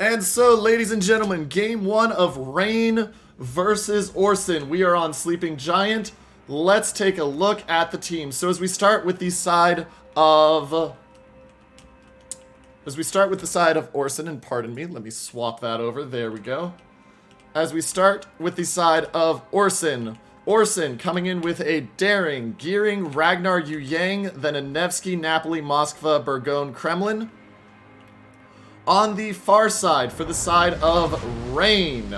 And so, ladies and gentlemen, game one of Rain versus ORCEN. We are on Sleeping Giant. Let's take a look at the team. So as we start with the side of ORCEN, and pardon me, let me swap that over. There we go. As we start with the side of ORCEN coming in with a Daring, Gearing, Ragnar, Yu Yang, then a Nevsky, Napoli, Moskva, Burgone, Kremlin. On the far side, for the side of Rain,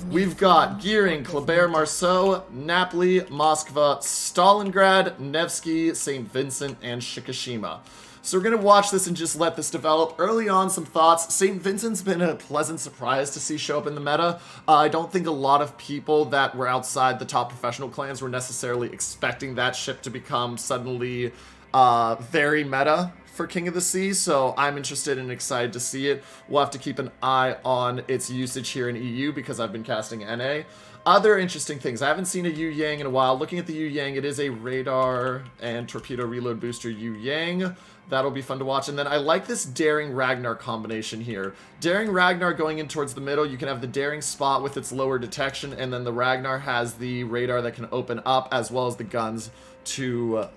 we've got Gearing, Kleber, Marceau, Napoli, Moskva, Stalingrad, Nevsky, St. Vincent, and Shikishima. So we're going to watch this and just let this develop. Early on, some thoughts. St. Vincent's been a pleasant surprise to see show up in the meta. I don't think a lot of people that were outside the top professional clans were necessarily expecting that ship to become suddenly very meta for King of the Sea, so I'm interested and excited to see it. We'll have to keep an eye on its usage here in EU because I've been casting NA. Other interesting things. I haven't seen a Yu Yang in a while. Looking at the Yu Yang, it is a radar and torpedo reload booster Yu Yang. That'll be fun to watch. And then I like this Daring Ragnar combination here. Daring Ragnar going in towards the middle. You can have the Daring spot with its lower detection, and then the Ragnar has the radar that can open up as well as the guns to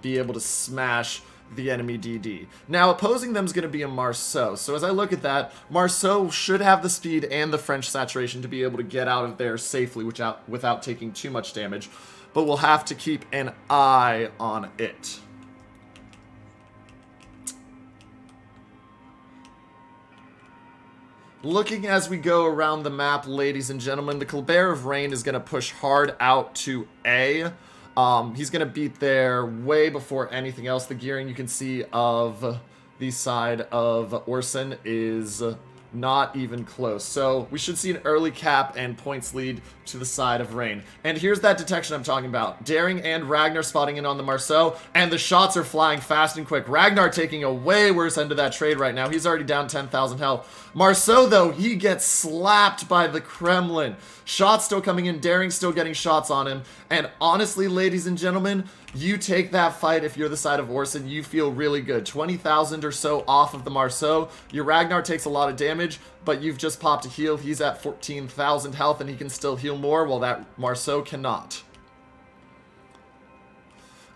be able to smash the enemy DD. Now, opposing them is going to be a Marceau. So as I look at that, Marceau should have the speed and the French saturation to be able to get out of there safely without taking too much damage. But we'll have to keep an eye on it. Looking as we go around the map, ladies and gentlemen, the Kleber of Rain is going to push hard out to A. He's going to beat there way before anything else. The gearing you can see of the side of ORCEN is not even close. So we should see an early cap and points lead to the side of Rain. And here's that detection I'm talking about. Daring and Ragnar spotting in on the Marceau, and the shots are flying fast and quick. Ragnar taking a way worse end of that trade right now. He's already down 10,000 health. Marceau, though, he gets slapped by the Kremlin. Shots still coming in, Daring still getting shots on him. And honestly, ladies and gentlemen, you take that fight if you're the side of ORCEN, you feel really good. 20,000 or so off of the Marceau. Your Ragnar takes a lot of damage, but you've just popped a heal. He's at 14,000 health and he can still heal more, while that Marceau cannot.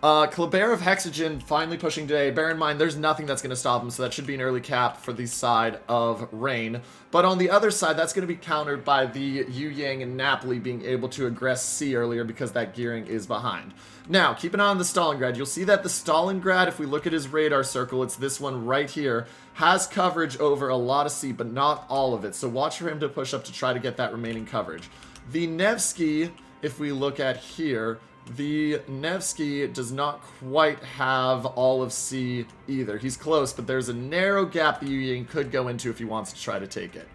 Kleber of Hexogen finally pushing today. Bear in mind, there's nothing that's going to stop him, so that should be an early cap for the side of Rain. But on the other side, that's going to be countered by the Yu Yang and Napoli being able to aggress C earlier because that gearing is behind. Now, keep an eye on the Stalingrad. You'll see that the Stalingrad, if we look at his radar circle, it's this one right here, has coverage over a lot of C, but not all of it. So watch for him to push up to try to get that remaining coverage. The Nevsky, if we look at here, the Nevsky does not quite have all of C either. He's close, but there's a narrow gap that Yu Yang could go into if he wants to try to take it.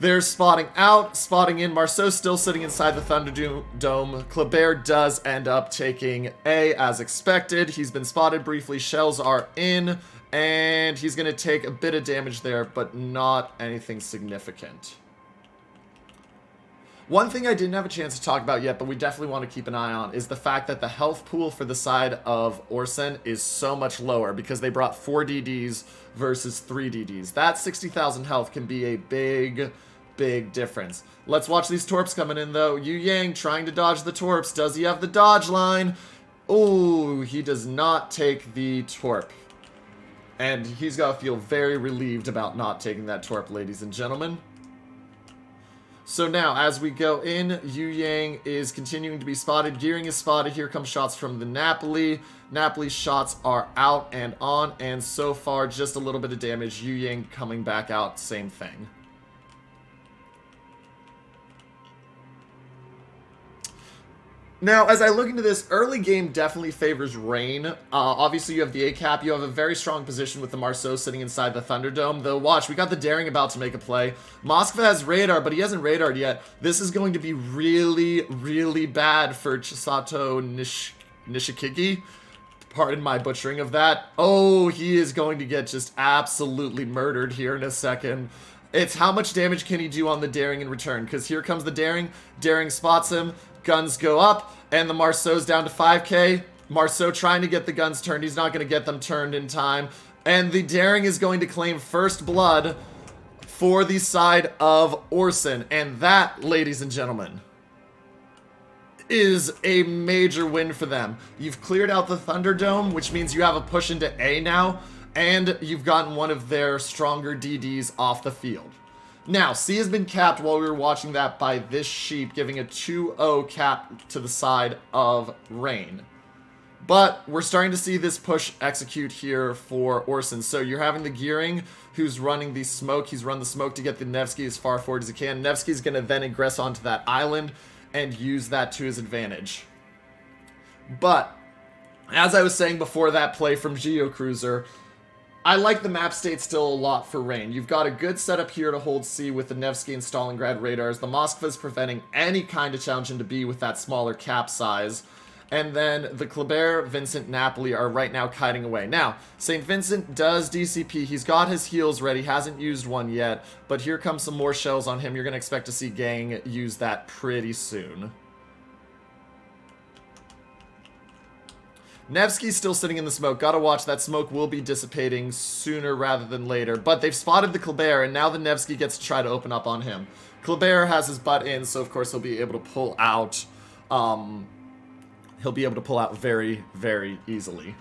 There's spotting out, spotting in. Marceau still sitting inside the Thunderdome. Kleber does end up taking A as expected. He's been spotted briefly. Shells are in, and he's going to take a bit of damage there, but not anything significant. One thing I didn't have a chance to talk about yet, but we definitely want to keep an eye on, is the fact that the health pool for the side of ORCEN is so much lower because they brought 4 DDs versus 3 DDs. That 60,000 health can be a big difference. Let's watch these torps coming in, though. Yu Yang trying to dodge the torps. Does he have the dodge line? Oh, he does not take the torp. And he's got to feel very relieved about not taking that torp, ladies and gentlemen. So now, as we go in, Yu Yang is continuing to be spotted. Gearing is spotted. Here come shots from the Napoli. Napoli's shots are out and on, and so far, just a little bit of damage. Yu Yang coming back out, same thing. Now, as I look into this, early game definitely favors Rain. Obviously, you have the A cap. You have a very strong position with the Marceau sitting inside the Thunderdome. Though, watch, we got the Daring about to make a play. Moskva has radar, but he hasn't radared yet. This is going to be really bad for Chisato Nishikigi. Pardon my butchering of that. Oh, he is going to get just absolutely murdered here in a second. It's how much damage can he do on the Daring in return, because here comes the Daring. Daring spots him. Guns go up, and the Marceau's down to 5k. Marceau trying to get the guns turned. He's not going to get them turned in time. And the Daring is going to claim first blood for the side of ORCEN. And that, ladies and gentlemen, is a major win for them. You've cleared out the Thunderdome, which means you have a push into A now, and you've gotten one of their stronger DDs off the field. Now, C has been capped while we were watching that by this sheep, giving a 2-0 cap to the side of Rain. But we're starting to see this push execute here for ORCEN. So you're having the Gearing, who's running the smoke. He's run the smoke to get the Nevsky as far forward as he can. Nevsky's going to then ingress onto that island and use that to his advantage. But, as I was saying before that play from GeoCruiser, I like the map state still a lot for Rain. You've got a good setup here to hold C with the Nevsky and Stalingrad radars. The Moskva's preventing any kind of challenge into B with that smaller cap size. And then the Kleber, Vincent, Napoli are right now kiting away. Now, St. Vincent does DCP. He's got his heals ready. Hasn't used one yet. But here comes some more shells on him. You're going to expect to see Gang use that pretty soon. Nevsky's still sitting in the smoke. Gotta watch. That smoke will be dissipating sooner rather than later. But they've spotted the Kleber, and now the Nevsky gets to try to open up on him. Kleber has his butt in, so of course he'll be able to pull out... He'll be able to pull out very, very easily.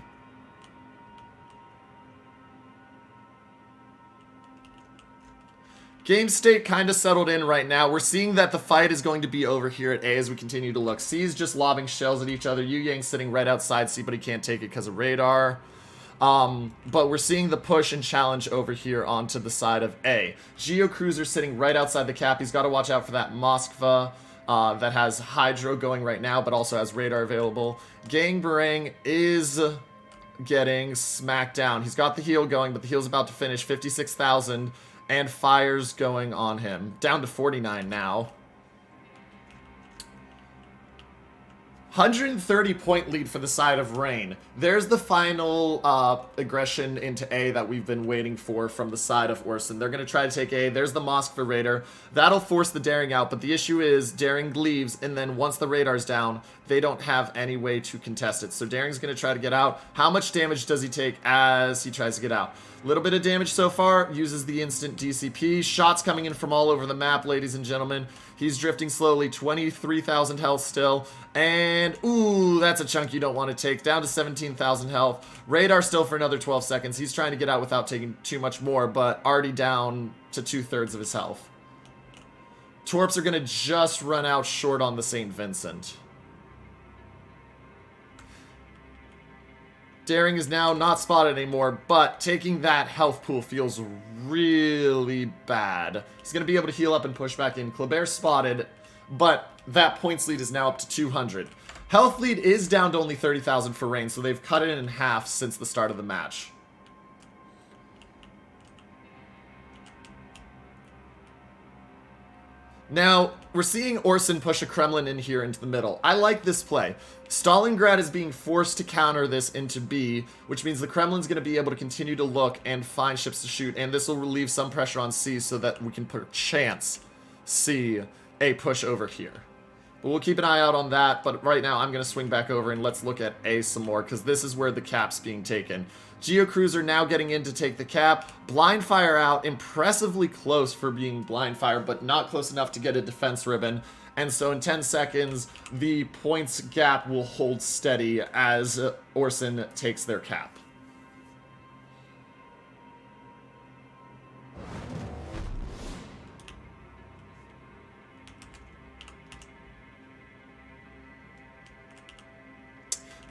Game state kind of settled in right now. We're seeing that the fight is going to be over here at A as we continue to look. C is just lobbing shells at each other. Yu Yang's sitting right outside C, but he can't take it because of radar. But we're seeing the push and challenge over here onto the side of A. GeoCruiser sitting right outside the cap. He's got to watch out for that Moskva. That has Hydro going right now, but also has radar available. Gang Barang is getting smacked down. He's got the heal going, but the heal's about to finish. 56,000, and fire's going on him. Down to 49 now. 130 point lead for the side of Rain. There's the final aggression into A that we've been waiting for from the side of ORCEN. They're going to try to take A. There's the Moskva Raider. That'll force the Daring out, but the issue is Daring leaves, and then once the radar's down, they don't have any way to contest it. So Daring's going to try to get out. How much damage does he take as he tries to get out? A little bit of damage so far. Uses the instant DCP. Shots coming in from all over the map, ladies and gentlemen. He's drifting slowly. 23,000 health still. And, ooh, that's a chunk you don't want to take. Down to 17,000 health. Radar still for another 12 seconds. He's trying to get out without taking too much more, but already down to 2/3 of his health. Torps are going to just run out short on the St. Vincent. Daring is now not spotted anymore, but taking that health pool feels really bad. He's going to be able to heal up and push back in. Kleber spotted, but that points lead is now up to 200. Health lead is down to only 30,000 for Rain, so they've cut it in half since the start of the match. Now, we're seeing ORCEN push a Kremlin in here into the middle. I like this play. Stalingrad is being forced to counter this into B, which means the Kremlin's going to be able to continue to look and find ships to shoot, and this will relieve some pressure on C so that we can perchance see a push over here. But we'll keep an eye out on that, but right now I'm going to swing back over and let's look at A some more, because this is where the cap's being taken. GeoCruiser now getting in to take the cap. Blind fire out, impressively close for being blind fire, but not close enough to get a defense ribbon. And so in 10 seconds, the points gap will hold steady as ORCEN takes their cap.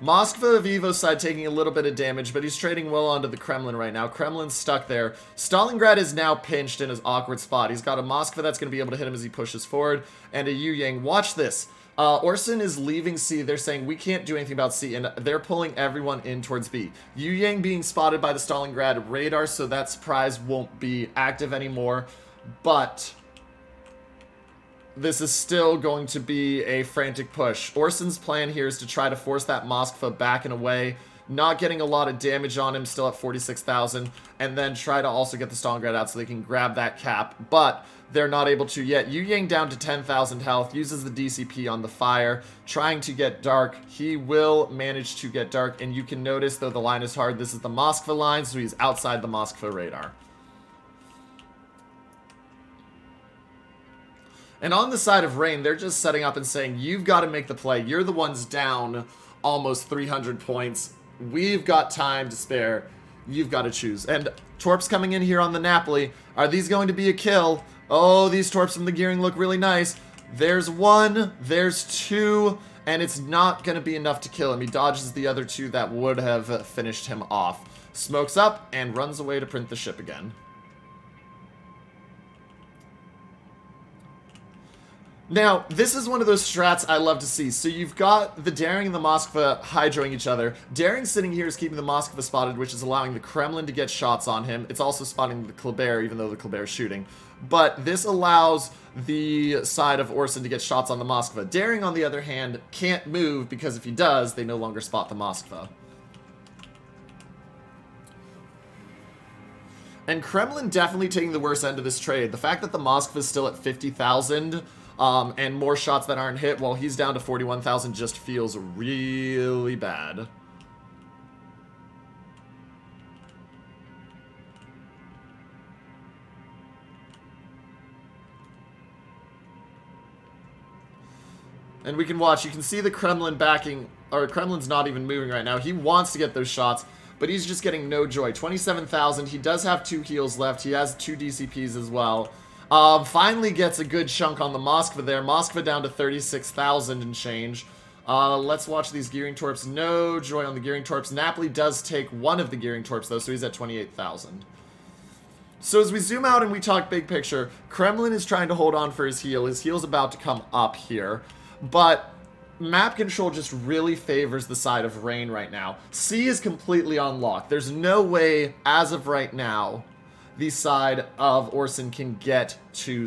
Moskva of Evo's side taking a little bit of damage, but he's trading well onto the Kremlin right now. Kremlin's stuck there. Stalingrad is now pinched in his awkward spot. He's got a Moskva that's going to be able to hit him as he pushes forward, and a Yu Yang. Watch this. ORCEN is leaving C. They're saying, we can't do anything about C, and they're pulling everyone in towards B. Yu Yang being spotted by the Stalingrad radar, so that surprise won't be active anymore, but this is still going to be a frantic push. ORCEN's plan here is to try to force that Moskva back and away not getting a lot of damage on him, still at 46,000, and then try to also get the Stalingrad out so they can grab that cap, but they're not able to yet. Yu Yang down to 10,000 health, uses the DCP on the fire, trying to get dark. He will manage to get dark, and you can notice, though the line is hard, this is the Moskva line, so he's outside the Moskva radar. And on the side of Rain, they're just setting up and saying, you've got to make the play. You're the ones down almost 300 points. We've got time to spare. You've got to choose. And Torps coming in here on the Napoli. Are these going to be a kill? Oh, these Torps from the gearing look really nice. There's one, there's two, and it's not going to be enough to kill him. He dodges the other two that would have finished him off. Smokes up and runs away to print the ship again. Now, this is one of those strats I love to see. So you've got the Daring and the Moskva hydroing each other. Daring sitting here is keeping the Moskva spotted, which is allowing the Kremlin to get shots on him. It's also spotting the Kleber, even though the Kleber is shooting. But this allows the side of ORCEN to get shots on the Moskva. Daring, on the other hand, can't move because if he does, they no longer spot the Moskva. And Kremlin definitely taking the worst end of this trade. The fact that the Moskva is still at 50,000... and more shots that aren't hit while he's down to 41,000 just feels really bad. And we can watch, you can see the Kremlin backing, or Kremlin's not even moving right now. He wants to get those shots, but he's just getting no joy. 27,000, he does have 2 heals left, he has 2 DCPs as well. Finally gets a good chunk on the Moskva there. Moskva down to 36,000 and change. Let's watch these Gearing Torps. No joy on the Gearing Torps. Napoli does take one of the Gearing Torps, though, so he's at 28,000. So as we zoom out and we talk big picture, Kremlin is trying to hold on for his heal. His heal's about to come up here. But map control just really favors the side of Rain right now. C is completely unlocked. There's no way, as of right now, the side of ORCEN can get to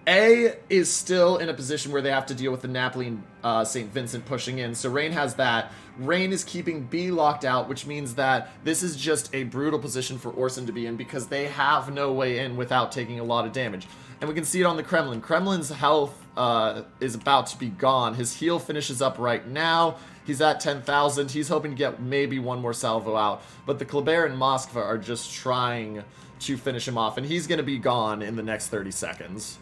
A is still in a position where they have to deal with the Napoli and St. Vincent pushing in, so Rain has that. Rain is keeping B locked out, which means that this is just a brutal position for ORCEN to be in because they have no way in without taking a lot of damage. And we can see it on the Kremlin. Kremlin's health is about to be gone. His heal finishes up right now. He's at 10,000. He's hoping to get maybe one more salvo out. But the Kleber and Moskva are just trying to finish him off. And he's going to be gone in the next 30 seconds.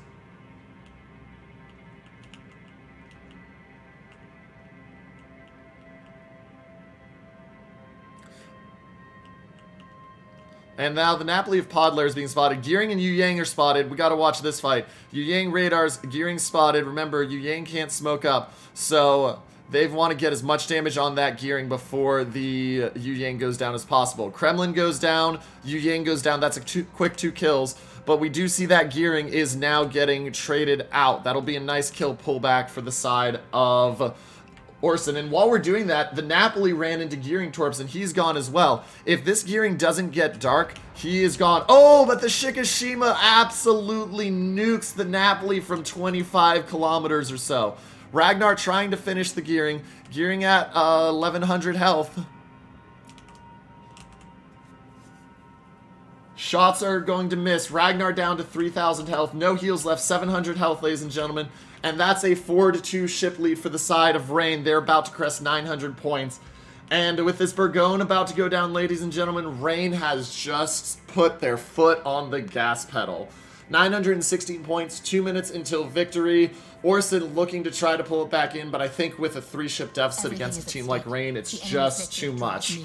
And now the Napoli of Podler is being spotted. Gearing and Yu Yang are spotted. We got to watch this fight. Yu Yang radars, Gearing spotted. Remember, Yu Yang can't smoke up. So they want to get as much damage on that Gearing before the Yu Yang goes down as possible. Kremlin goes down. Yu Yang goes down. That's a quick 2 kills. But we do see that Gearing is now getting traded out. That'll be a nice kill pullback for the side of ORCEN. And while we're doing that, the Napoli ran into Gearing Torps and he's gone as well. If this Gearing doesn't get dark, he is gone. Oh, but the Shikishima absolutely nukes the Napoli from 25 kilometers or so. Ragnar trying to finish the Gearing. Gearing at 1100 health. Shots are going to miss. Ragnar down to 3,000 health. No heals left. 700 health, ladies and gentlemen. And that's a 4-2 ship lead for the side of Rain. They're about to crest 900 points. And with this Burgone about to go down, ladies and gentlemen, Rain has just put their foot on the gas pedal. 916 points, 2 minutes until victory. ORCEN looking to try to pull it back in, but I think with a 3-ship deficit against a team like Rain, it's just too much.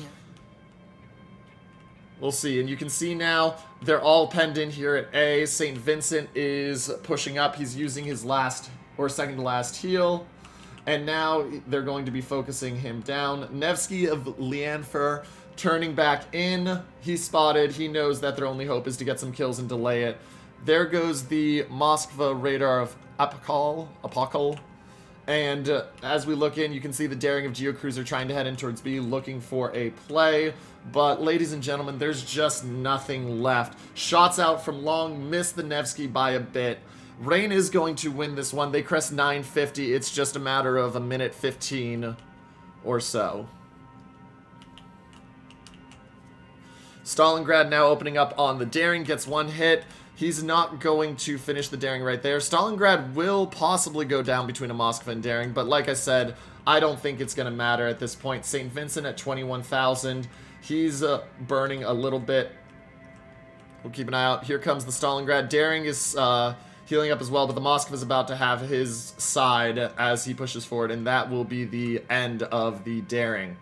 We'll see, and you can see now they're all penned in here at A. St. Vincent is pushing up. He's using his last or second to last heal, and now they're going to be focusing him down. Nevsky of Lianfer turning back in. He's spotted. He knows that their only hope is to get some kills and delay it. There goes the Moskva radar of Apokal. And as we look in, you can see the Daring of Geocruiser trying to head in towards B, looking for a play. But, ladies and gentlemen, there's just nothing left. Shots out from long, miss the Nevsky by a bit. Rain is going to win this one. They crest 950. It's just a matter of a minute 15 or so. Stalingrad now opening up on the Daring, gets one hit. He's not going to finish the Daring right there. Stalingrad will possibly go down between a Moskva and Daring, but like I said, I don't think it's going to matter at this point. St. Vincent at 21,000. He's burning a little bit. We'll keep an eye out. Here comes the Stalingrad. Daring is healing up as well, but the Moskva is about to have his side as he pushes forward, and that will be the end of the Daring.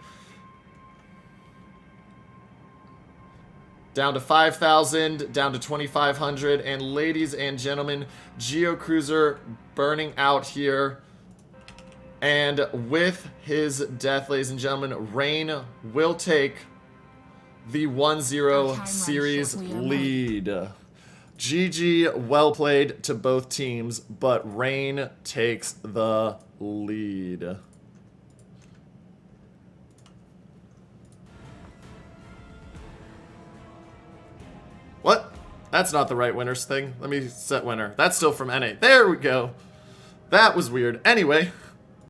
Down to 5,000, down to 2,500, and ladies and gentlemen, Geocruiser burning out here. And with his death, ladies and gentlemen, Rain will take the 1-0 series lead. GG, well played to both teams, but Rain takes the lead. What? That's not the right winners thing. Let me set winner. That's still from NA. There we go. That was weird. Anyway.